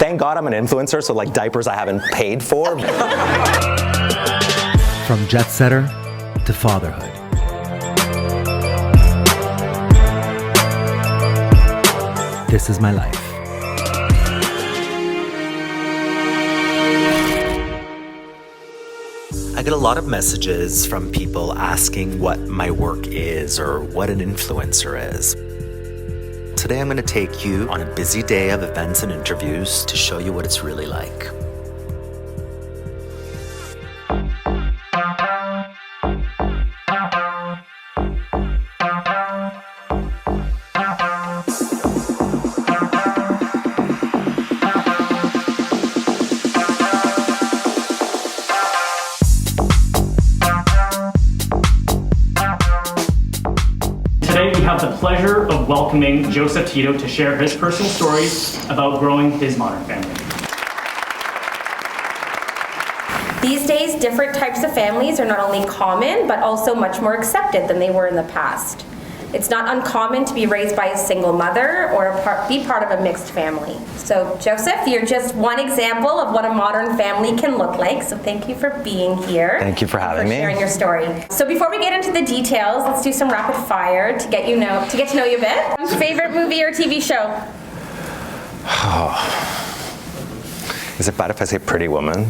Thank God I'm an influencer, so like diapers I haven't paid for. From jet setter to fatherhood. This is my life. I get a lot of messages from people asking what my work is or what an influencer is. Today I'm going to take you on a busy day of events and interviews to show you what it's really like. Today we have the pleasure of welcoming Joseph Tito to share his personal stories about growing his modern family. These days, different types of families are not only common, but also much more accepted than they were in the past. It's not uncommon to be raised by a single mother or be part of a mixed family. So, Joseph, you're just one example of what a modern family can look like. So thank you for being here. Thank you for having me. Sharing your story. So before we get into the details, let's do some rapid fire to get to know you a bit. Favorite movie or TV show? Is it bad if I say Pretty Woman?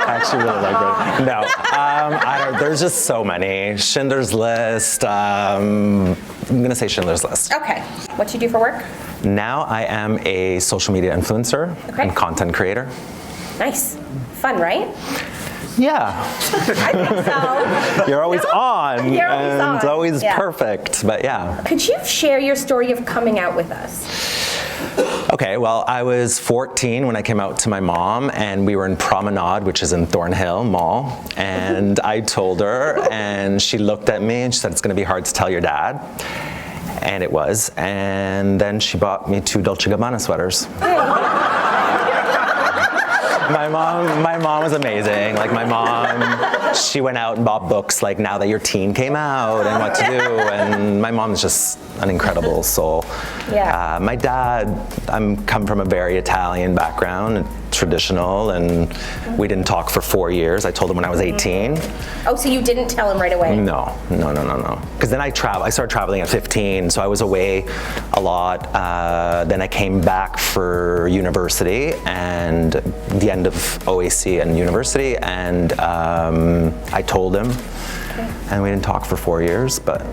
I actually really like it. No, there's just so many. Schindler's List. I'm gonna say Schindler's List. Okay. What do you do for work? Now I am a social media influencer and content creator. Nice. Fun, right? Yeah. I think so. You're always on. You're always on. It's always Yeah. perfect, but yeah. Could you share your story of coming out with us? Okay, well, I was 14 when I came out to my mom, and we were in Promenade, which is in Thornhill Mall, and I told her, and she looked at me, and she said, it's gonna be hard to tell your dad, and it was, and then she bought me 2 Dolce & Gabbana sweaters. My mom was amazing. Like my mom, she went out and bought books like Now That Your Teen came out and what to do. And my mom is just an incredible soul. Yeah. My dad, come from a very Italian background, traditional, and we didn't talk for 4 years. I told him when I was 18. Oh, so you didn't tell him right away? No. Because then I started traveling at 15, so I was away a lot. Then I came back for university and the end of OAC and university, and I told him, and we didn't talk for 4 years, but.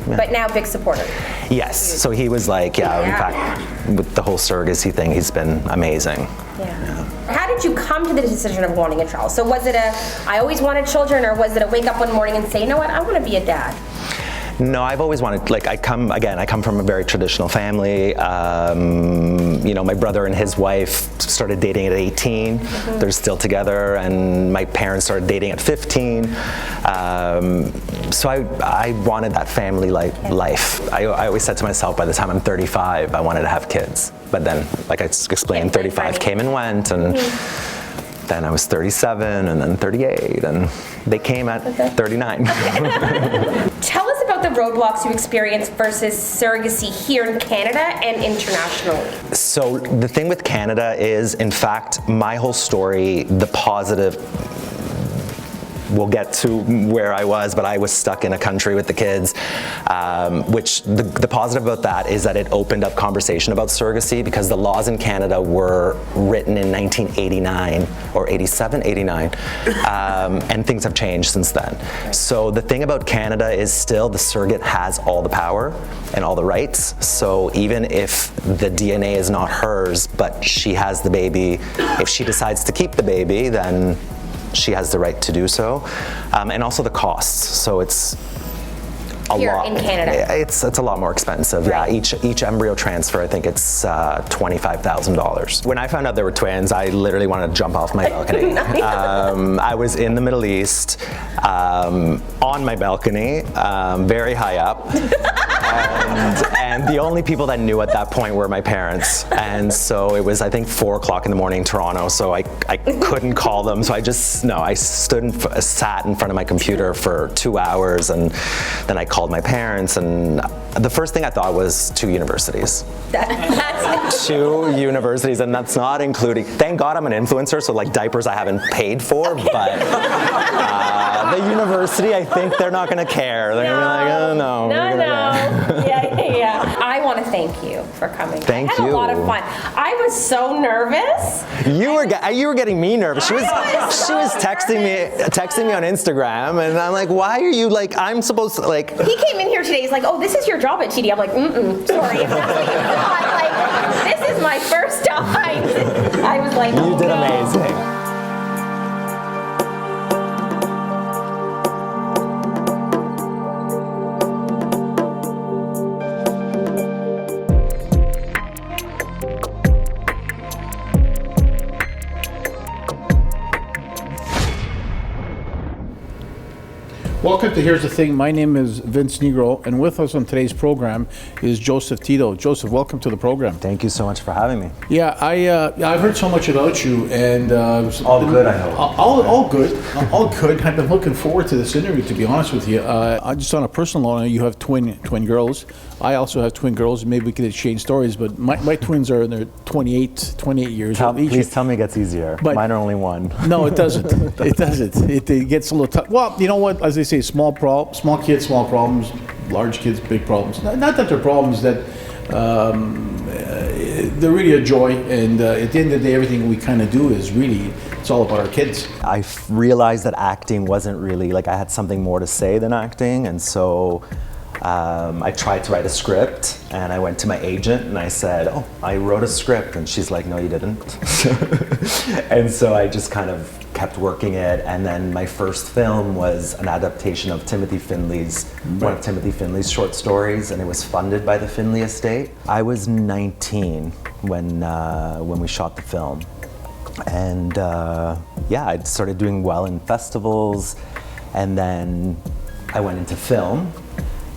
Yeah. But now big supporter. Yes, so he was like, in fact, with the whole surrogacy thing, he's been amazing. Yeah. How did you come to the decision of wanting a child? So was it I always wanted children, or was it a wake up one morning and say, you know what, I want to be a dad? No, I've always wanted, I come from a very traditional family. My brother and his wife started dating at 18. Mm-hmm. They're still together, and my parents started dating at 15. So I wanted that family life. I always said to myself, by the time I'm 35, I wanted to have kids. But then, like I explained, 35 came and went, and then I was 37, and then 38, and they came at 39. Tell us about the roadblocks you experienced versus surrogacy here in Canada and internationally. So the thing with Canada is, in fact, my whole story, the positive, we'll get to where I was, but I was stuck in a country with the kids, which the positive about that is that it opened up conversation about surrogacy, because the laws in Canada were written in 1989 or 89, and things have changed since then. So the thing about Canada is still the surrogate has all the power and all the rights. So even if the DNA is not hers, but she has the baby, if she decides to keep the baby, then she has the right to do so, and also the costs. So it's a here lot in Canada. It's a lot more expensive. Right. Yeah, each embryo transfer, I think it's $25,000. When I found out they were twins, I literally wanted to jump off my balcony. I was in the Middle East, on my balcony, very high up. And the only people that knew at that point were my parents. And so it was, I think, 4 o'clock in the morning in Toronto, so I couldn't call them. So I sat in front of my computer for 2 hours, and then I called my parents, and the first thing I thought was 2 universities. That's 2 universities, and that's not including, thank God I'm an influencer, so like diapers I haven't paid for, but the university, I think they're not gonna care. They're gonna be like, oh no. Yeah. I want to thank you for coming. Thank you. I had a lot of fun. I was so nervous. You were getting me nervous. She was texting me on Instagram, and I'm like, why are you like? I'm supposed to like. He came in here today. He's like, oh, this is your job at TD. I'm like, sorry, it's not. Like, this is my first time. I was like, you did amazing. Welcome to Here's the Thing. My name is Vince Negro, and with us on today's program is Joseph Tito. Joseph, welcome to the program. Thank you so much for having me. Yeah, I've heard so much about you, and all good, I hope. All good, all good. I've been looking forward to this interview, to be honest with you. Just on a personal note, you have twin girls. I also have twin girls. Maybe we could exchange stories, but my twins are in their 28 years old each. Please tell me it gets easier. But mine are only 1. No, it doesn't. It doesn't. It gets a little tough. Well, you know what? As they say, small kids, small problems. Large kids, big problems. Not that they're problems, that they're really a joy. And at the end of the day, everything we kind of do is really, it's all about our kids. I realized that acting wasn't really, like I had something more to say than acting, and so I tried to write a script, and I went to my agent and I said, oh, I wrote a script, and she's like, no, you didn't. And so I just kind of kept working it, and then my first film was an adaptation of one of Timothy Finley's short stories, and it was funded by the Finley estate. I was 19 when we shot the film, and I started doing well in festivals, and then I went into film.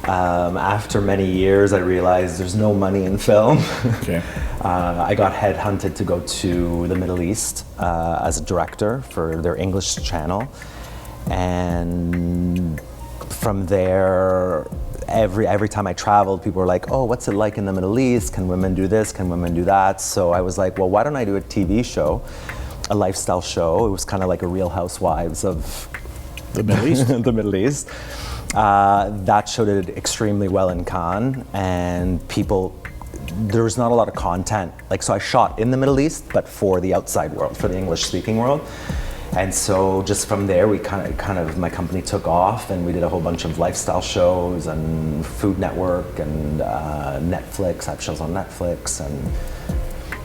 After many years, I realized there's no money in film. Okay. I got headhunted to go to the Middle East as a director for their English channel, and from there, every time I traveled, people were like, "Oh, what's it like in the Middle East? Can women do this? Can women do that?" So I was like, "Well, why don't I do a TV show, a lifestyle show?" It was kind of like a Real Housewives of the Middle East. the Middle East. That show did extremely well in Cannes, and there was not a lot of content. So I shot in the Middle East, but for the outside world, for the English-speaking world. And so just from there, we kind of my company took off, and we did a whole bunch of lifestyle shows and Food Network and Netflix. I have shows on Netflix,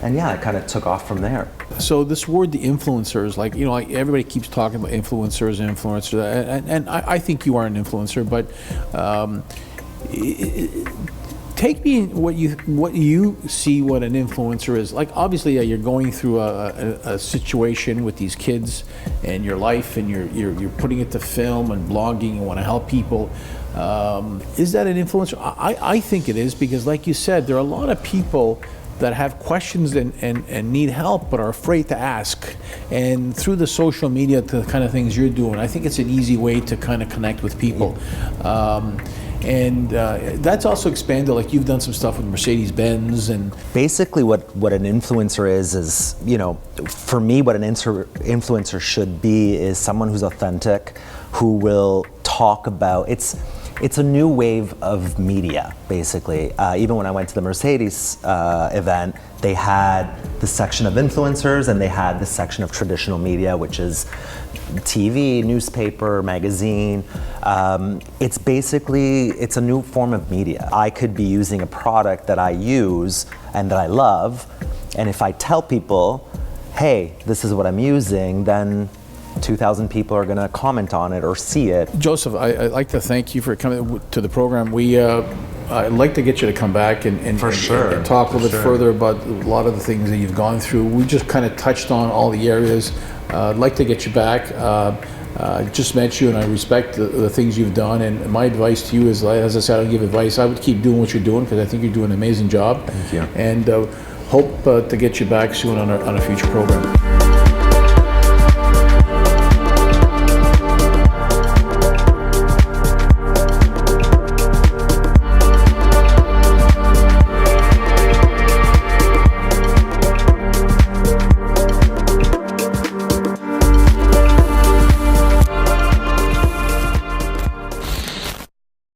and yeah, it kind of took off from there. So this word, the influencers, everybody keeps talking about influencers, and I think you are an influencer, but take me in what you see what an influencer is. Like, obviously, you're going through a situation with these kids and your life, and you're putting it to film and blogging. You want to help people. Is that an influencer? I think it is, because, like you said, there are a lot of people that have questions and need help but are afraid to ask. And through the social media, the kind of things you're doing, I think it's an easy way to kind of connect with people. And that's also expanded, like you've done some stuff with Mercedes-Benz. And basically what an influencer is, for me, what an influencer should be is someone who's authentic, who will talk about, it's a new wave of media, basically. Even when I went to the Mercedes event, they had the section of influencers, and they had the section of traditional media, which is TV, newspaper, magazine. It's a new form of media. I could be using a product that I use and that I love, and if I tell people, hey, this is what I'm using, then 2,000 people are going to comment on it or see it. Joseph, I'd like to thank you for coming to the program. I'd like to get you to come back and talk a little bit further about a lot of the things that you've gone through. We just kind of touched on all the areas. I'd like to get you back. Just met you, and I respect the things you've done. And my advice to you is, as I said, I don't give advice. I would keep doing what you're doing, because I think you're doing an amazing job. Thank you. And hope to get you back soon on a future program.